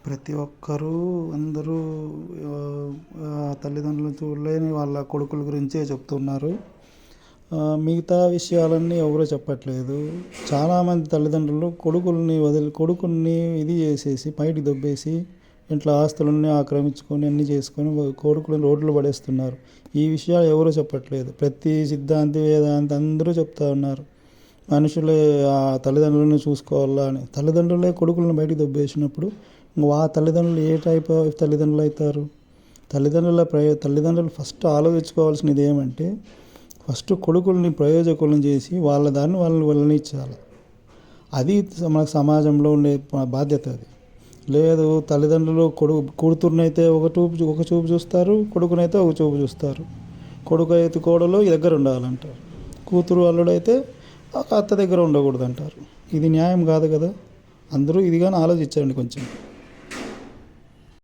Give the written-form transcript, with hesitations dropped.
ప్రతి ఒక్కరూ అందరూ తల్లిదండ్రులను చూడలేని వాళ్ళ కొడుకుల గురించే చెప్తున్నారు. మిగతా విషయాలన్నీ ఎవరూ చెప్పట్లేదు. చాలామంది తల్లిదండ్రులు కొడుకుల్ని ఇది చేసేసి బయటికి దొబ్బేసి ఇంట్లో ఆస్తులన్నీ ఆక్రమించుకొని అన్నీ చేసుకొని కొడుకులను రోడ్లు పడేస్తున్నారు. ఈ విషయాలు ఎవరూ చెప్పట్లేదు. ప్రతి సిద్ధాంతి వేదాంతి అందరూ చెప్తా ఉన్నారు మనుషులే ఆ తల్లిదండ్రులను చూసుకోవాలా అని. తల్లిదండ్రులే కొడుకులను బయటికి దొబ్బేసినప్పుడు ఆ తల్లిదండ్రులు ఏ టైప్ ఆఫ్ తల్లిదండ్రులు అవుతారు? తల్లిదండ్రులు ఫస్ట్ ఆలోచించుకోవాల్సినది ఏమంటే, ఫస్ట్ కొడుకుల్ని ప్రయోజకులను చేసి వాళ్ళ దాన్ని వాళ్ళని వెళ్ళనిచ్చాలి. అది మన సమాజంలో ఉండే బాధ్యత. అది లేదు, తల్లిదండ్రులు కూతురునైతే ఒక చూపు చూస్తారు, కొడుకునైతే ఒక చూపు చూస్తారు. కొడుకు అయితే కోడలు దగ్గర ఉండాలంటారు, కూతురు అల్లుడైతే ఒక అత్త దగ్గర ఉండకూడదు అంటారు. ఇది న్యాయం కాదు కదా. అందరూ ఇదిగానే ఆలోచించండి కొంచెం.